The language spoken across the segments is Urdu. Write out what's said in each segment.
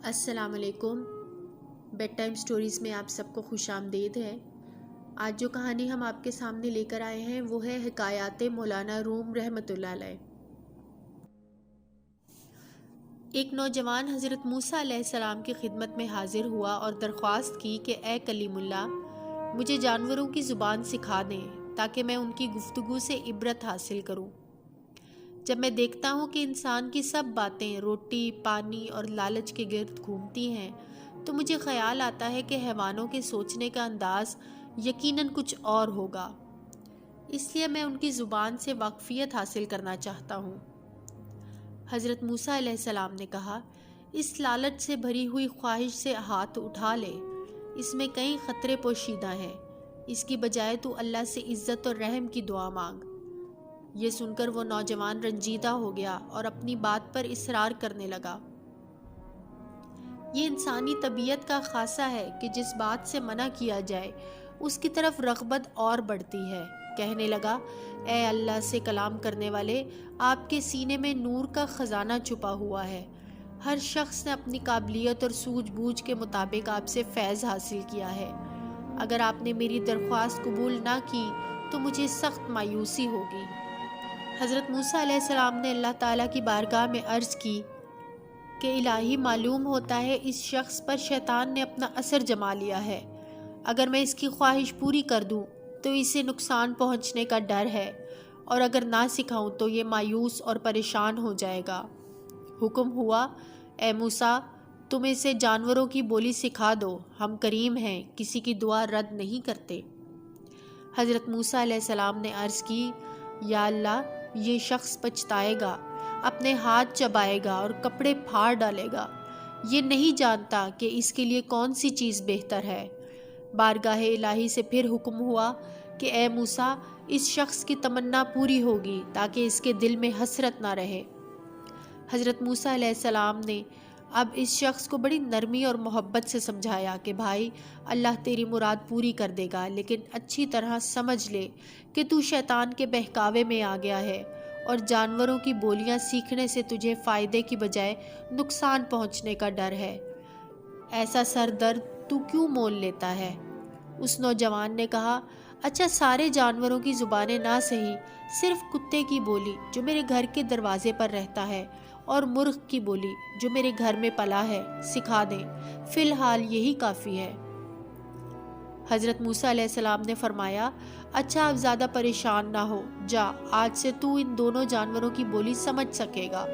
السلام علیکم۔ بیڈ ٹائم سٹوریز میں آپ سب کو خوش آمدید ہے۔ آج جو کہانی ہم آپ کے سامنے لے کر آئے ہیں وہ ہے حکایات مولانا روم رحمۃ اللہ علیہ۔ ایک نوجوان حضرت موسیٰ علیہ السلام کی خدمت میں حاضر ہوا اور درخواست کی کہ اے کلیم اللہ، مجھے جانوروں کی زبان سکھا دیں تاکہ میں ان کی گفتگو سے عبرت حاصل کروں۔ جب میں دیکھتا ہوں کہ انسان کی سب باتیں روٹی، پانی اور لالچ کے گرد گھومتی ہیں تو مجھے خیال آتا ہے کہ حیوانوں کے سوچنے کا انداز یقیناً کچھ اور ہوگا، اس لیے میں ان کی زبان سے واقفیت حاصل کرنا چاہتا ہوں۔ حضرت موسیٰ علیہ السلام نے کہا، اس لالچ سے بھری ہوئی خواہش سے ہاتھ اٹھا لے، اس میں کئی خطرے پوشیدہ ہیں، اس کی بجائے تو اللہ سے عزت اور رحم کی دعا مانگ۔ یہ سن کر وہ نوجوان رنجیدہ ہو گیا اور اپنی بات پر اصرار کرنے لگا۔ یہ انسانی طبیعت کا خاصہ ہے کہ جس بات سے منع کیا جائے اس کی طرف رغبت اور بڑھتی ہے۔ کہنے لگا، اے اللہ سے کلام کرنے والے، آپ کے سینے میں نور کا خزانہ چھپا ہوا ہے۔ ہر شخص نے اپنی قابلیت اور سوجھ بوجھ کے مطابق آپ سے فیض حاصل کیا ہے۔ اگر آپ نے میری درخواست قبول نہ کی تو مجھے سخت مایوسی ہوگی۔ حضرت موسیٰ علیہ السلام نے اللہ تعالیٰ کی بارگاہ میں عرض کی کہ الہی، معلوم ہوتا ہے اس شخص پر شیطان نے اپنا اثر جما لیا ہے۔ اگر میں اس کی خواہش پوری کر دوں تو اسے نقصان پہنچنے کا ڈر ہے، اور اگر نہ سکھاؤں تو یہ مایوس اور پریشان ہو جائے گا۔ حکم ہوا، اے موسیٰ، تم اسے جانوروں کی بولی سکھا دو، ہم کریم ہیں، کسی کی دعا رد نہیں کرتے۔ حضرت موسیٰ علیہ السلام نے عرض کی، یا اللہ، یہ شخص پچھتائے گا، اپنے ہاتھ چبائے گا اور کپڑے پھاڑ ڈالے گا۔ یہ نہیں جانتا کہ اس کے لیے کون سی چیز بہتر ہے۔ بارگاہ الہی سے پھر حکم ہوا کہ اے موسیٰ، اس شخص کی تمنا پوری ہوگی تاکہ اس کے دل میں حسرت نہ رہے۔ حضرت موسیٰ علیہ السلام نے اب اس شخص کو بڑی نرمی اور محبت سے سمجھایا کہ بھائی، اللہ تیری مراد پوری کر دے گا، لیکن اچھی طرح سمجھ لے کہ تو شیطان کے بہکاوے میں آ گیا ہے، اور جانوروں کی بولیاں سیکھنے سے تجھے فائدے کی بجائے نقصان پہنچنے کا ڈر ہے۔ ایسا سر درد تو کیوں مول لیتا ہے؟ اس نوجوان نے کہا، اچھا، سارے جانوروں کی زبانیں نہ سہی، صرف کتے کی بولی جو میرے گھر کے دروازے پر رہتا ہے اور مرغ کی بولی جو میرے گھر میں پلا ہے سکھا دیں، فی الحال یہی کافی ہے۔ حضرت موسیٰ علیہ السلام نے فرمایا، اچھا، اب زیادہ پریشان نہ ہو، جا، آج سے تو ان دونوں جانوروں کی بولی سمجھ سکے گا۔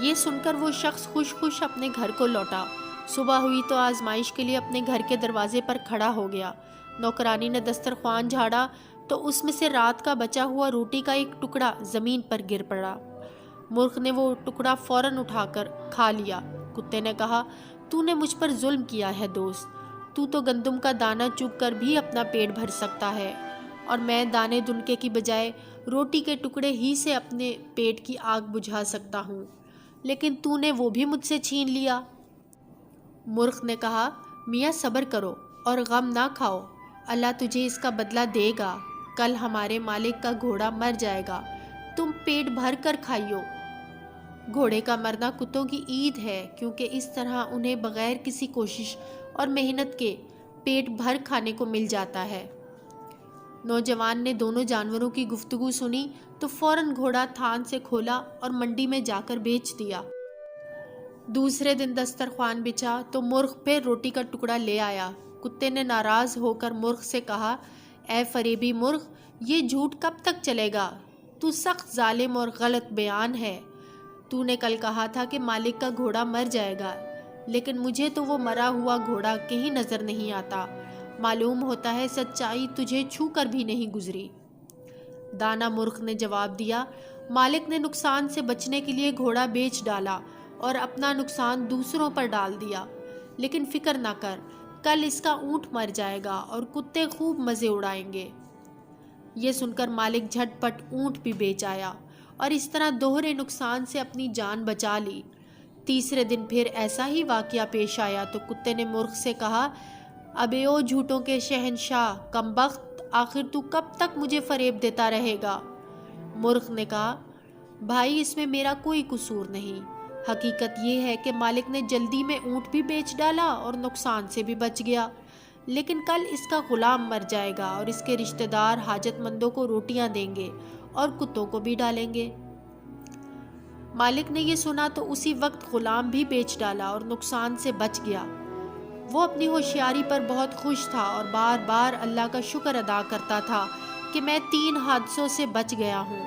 یہ سن کر وہ شخص خوش خوش اپنے گھر کو لوٹا۔ صبح ہوئی تو آزمائش کے لیے اپنے گھر کے دروازے پر کھڑا ہو گیا۔ نوکرانی نے دسترخوان جھاڑا تو اس میں سے رات کا بچا ہوا روٹی کا ایک ٹکڑا زمین پر گر پڑا۔ مرغ نے وہ ٹکڑا فوراً اٹھا کر کھا لیا۔ کتے نے کہا، تو نے مجھ پر ظلم کیا ہے دوست، تو گندم کا دانہ چگ کر بھی اپنا پیٹ بھر سکتا ہے، اور میں دانے دنکے کی بجائے روٹی کے ٹکڑے ہی سے اپنے پیٹ کی آگ بجھا سکتا ہوں، لیکن تو نے وہ بھی مجھ سے چھین لیا۔ مرغ نے کہا، میاں صبر کرو اور غم نہ کھاؤ، اللہ تجھے اس کا بدلہ دے گا۔ کل ہمارے مالک کا گھوڑا مر جائے گا، تم پیٹ بھر کر کھائیو۔ گھوڑے کا مرنا کتوں کی عید ہے، کیونکہ اس طرح انہیں بغیر کسی کوشش اور محنت کے پیٹ بھر کھانے کو مل جاتا ہے۔ نوجوان نے دونوں جانوروں کی گفتگو سنی تو فوراً گھوڑا تھان سے کھولا اور منڈی میں جا کر بیچ دیا۔ دوسرے دن دسترخوان بچھا تو مرغ پھر روٹی کا ٹکڑا لے آیا۔ کتے نے ناراض ہو کر مرغ سے کہا، اے فریبی مرغ، یہ جھوٹ کب تک چلے گا؟ تو سخت ظالم اور غلط بیان ہے۔ تو نے کل کہا تھا کہ مالک کا گھوڑا مر جائے گا، لیکن مجھے تو وہ مرا ہوا گھوڑا کہیں نظر نہیں آتا، معلوم ہوتا ہے سچائی تجھے چھو کر بھی نہیں گزری۔ دانا مرغ نے جواب دیا، مالک نے نقصان سے بچنے کے لیے گھوڑا بیچ ڈالا اور اپنا نقصان دوسروں پر ڈال دیا، لیکن فکر نہ کر، کل اس کا اونٹ مر جائے گا اور کتے خوب مزے اڑائیں گے۔ یہ سن کر مالک جھٹ پٹ اونٹ بھی بیچ آیا اور اس طرح دوہرے نقصان سے اپنی جان بچا لی۔ تیسرے دن پھر ایسا ہی واقعہ پیش آیا تو کتے نے مرغ سے کہا، ابے او جھوٹوں کے شہنشاہ، کمبخت، آخر تو کب تک مجھے فریب دیتا رہے گا؟ مرغ نے کہا، بھائی، اس میں میرا کوئی قصور نہیں، حقیقت یہ ہے کہ مالک نے جلدی میں اونٹ بھی بیچ ڈالا اور نقصان سے بھی بچ گیا، لیکن کل اس کا غلام مر جائے گا اور اس کے رشتہ دار حاجت مندوں کو روٹیاں دیں گے اور کتوں کو بھی ڈالیں گے۔ مالک نے یہ سنا تو اسی وقت غلام بھی بیچ ڈالا اور نقصان سے بچ گیا۔ وہ اپنی ہوشیاری پر بہت خوش تھا اور بار بار اللہ کا شکر ادا کرتا تھا کہ میں 3 حادثوں سے بچ گیا ہوں۔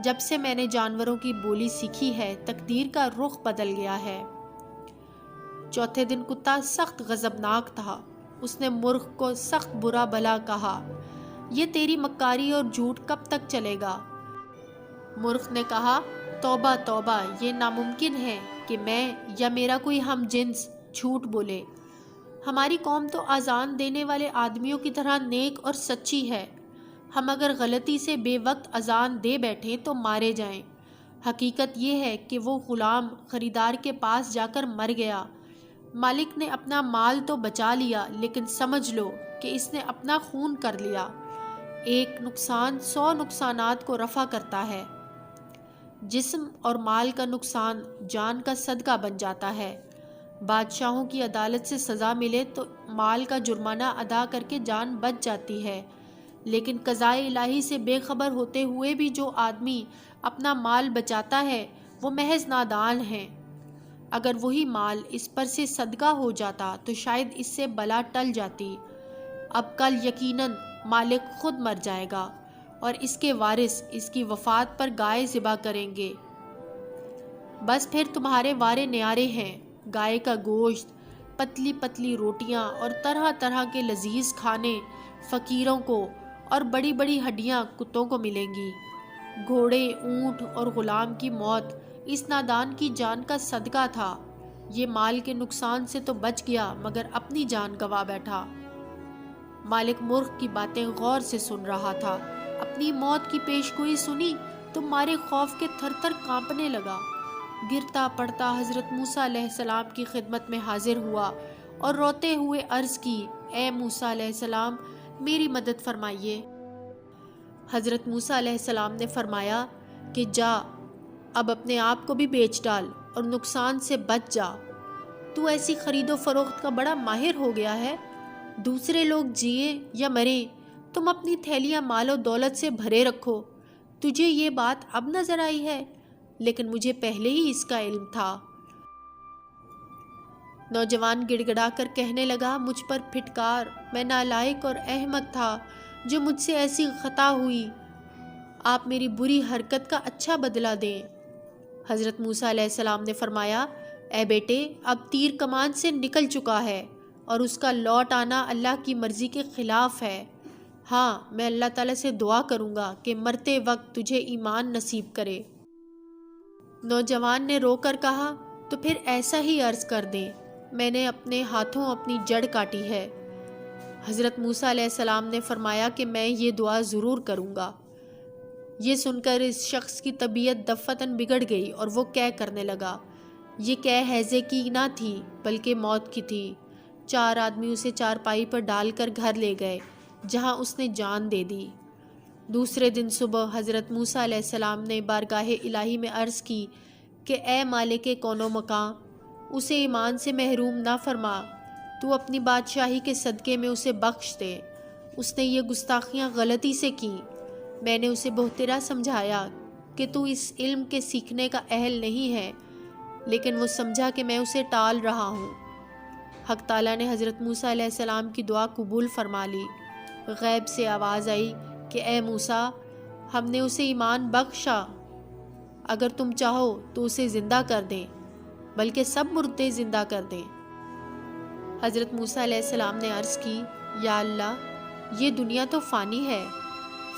جب سے میں نے جانوروں کی بولی سیکھی ہے، تقدیر کا رخ بدل گیا ہے۔ چوتھے دن کتا سخت غضبناک تھا۔ اس نے مرغ کو سخت برا بھلا کہا، یہ تیری مکاری اور جھوٹ کب تک چلے گا؟ مرغ نے کہا، توبہ توبہ، یہ ناممکن ہے کہ میں یا میرا کوئی ہم جنس جھوٹ بولے۔ ہماری قوم تو اذان دینے والے آدمیوں کی طرح نیک اور سچی ہے۔ ہم اگر غلطی سے بے وقت اذان دے بیٹھیں تو مارے جائیں۔ حقیقت یہ ہے کہ وہ غلام خریدار کے پاس جا کر مر گیا۔ مالک نے اپنا مال تو بچا لیا، لیکن سمجھ لو کہ اس نے اپنا خون کر لیا۔ ایک نقصان 100 نقصانات کو رفع کرتا ہے۔ جسم اور مال کا نقصان جان کا صدقہ بن جاتا ہے۔ بادشاہوں کی عدالت سے سزا ملے تو مال کا جرمانہ ادا کر کے جان بچ جاتی ہے، لیکن قضائے الہی سے بے خبر ہوتے ہوئے بھی جو آدمی اپنا مال بچاتا ہے وہ محض نادان ہے۔ اگر وہی مال اس پر سے صدقہ ہو جاتا تو شاید اس سے بلا ٹل جاتی۔ اب کل یقیناً مالک خود مر جائے گا اور اس کے وارث اس کی وفات پر گائے ذبح کریں گے۔ بس پھر تمہارے وارے نیارے ہیں۔ گائے کا گوشت، پتلی پتلی روٹیاں اور طرح طرح کے لذیذ کھانے فقیروں کو اور بڑی بڑی ہڈیاں کتوں کو ملیں گی۔ گھوڑے، اونٹ اور غلام کی موت اس نادان کی جان کا صدقہ تھا۔ یہ مال کے نقصان سے تو بچ گیا مگر اپنی جان گنوا بیٹھا۔ مالک مرغ کی باتیں غور سے سن رہا تھا۔ اپنی موت کی پیشگوئی سنی تو مارے خوف کے تھر تھر کانپنے لگا۔ گرتا پڑتا حضرت موسیٰ علیہ السلام کی خدمت میں حاضر ہوا اور روتے ہوئے عرض کی، اے موسیٰ علیہ السلام، میری مدد فرمائیے۔ حضرت موسیٰ علیہ السلام نے فرمایا کہ جا، اب اپنے آپ کو بھی بیچ ڈال اور نقصان سے بچ جا۔ تو ایسی خرید و فروخت کا بڑا ماہر ہو گیا ہے۔ دوسرے لوگ جیے یا مریں، تم اپنی تھیلیاں مال و دولت سے بھرے رکھو۔ تجھے یہ بات اب نظر آئی ہے، لیکن مجھے پہلے ہی اس کا علم تھا۔ نوجوان گڑ گڑا کر کہنے لگا، مجھ پر پھٹکار، میں نالائق اور احمق تھا جو مجھ سے ایسی خطا ہوئی۔ آپ میری بری حرکت کا اچھا بدلہ دیں۔ حضرت موسیٰ علیہ السلام نے فرمایا، اے بیٹے، اب تیر کمان سے نکل چکا ہے اور اس کا لوٹ آنا اللہ کی مرضی کے خلاف ہے۔ ہاں، میں اللہ تعالیٰ سے دعا کروں گا کہ مرتے وقت تجھے ایمان نصیب کرے۔ نوجوان نے رو کر کہا، تو پھر ایسا ہی عرض کر دیں، میں نے اپنے ہاتھوں اپنی جڑ کاٹی ہے۔ حضرت موسیٰ علیہ السلام نے فرمایا کہ میں یہ دعا ضرور کروں گا۔ یہ سن کر اس شخص کی طبیعت دفتن بگڑ گئی اور وہ کہہ کرنے لگا، یہ کہہ ہیضے کی نہ تھی بلکہ موت کی تھی۔ 4 آدمی اسے چارپائی پر ڈال کر گھر لے گئے جہاں اس نے جان دے دی۔ دوسرے دن صبح حضرت موسیٰ علیہ السلام نے بارگاہ الہی میں عرض کی کہ اے مالک کون و مکان، اسے ایمان سے محروم نہ فرما، تو اپنی بادشاہی کے صدقے میں اسے بخش دے۔ اس نے یہ گستاخیاں غلطی سے کی۔ میں نے اسے بہترا سمجھایا کہ تو اس علم کے سیکھنے کا اہل نہیں ہے، لیکن وہ سمجھا کہ میں اسے ٹال رہا ہوں۔ حق تعالیٰ نے حضرت موسیٰ علیہ السلام کی دعا قبول فرما لی۔ غیب سے آواز آئی کہ اے موسیٰ، ہم نے اسے ایمان بخشا، اگر تم چاہو تو اسے زندہ کر دیں، بلکہ سب مردے زندہ کر دیں۔ حضرت موسیٰ علیہ السلام نے عرض کی، یا اللہ، یہ دنیا تو فانی ہے،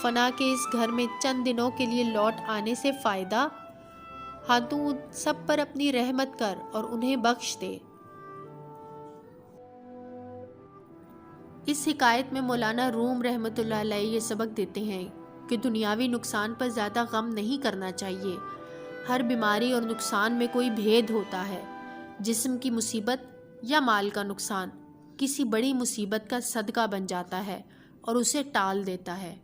فنا کے اس گھر میں چند دنوں کے لیے لوٹ آنے سے فائدہ؟ ہاں، تو ان سب پر اپنی رحمت کر اور انہیں بخش دے۔ اس حکایت میں مولانا روم رحمۃ اللہ علیہ یہ سبق دیتے ہیں کہ دنیاوی نقصان پر زیادہ غم نہیں کرنا چاہیے۔ ہر بیماری اور نقصان میں کوئی بھید ہوتا ہے۔ جسم کی مصیبت یا مال کا نقصان کسی بڑی مصیبت کا صدقہ بن جاتا ہے اور اسے ٹال دیتا ہے۔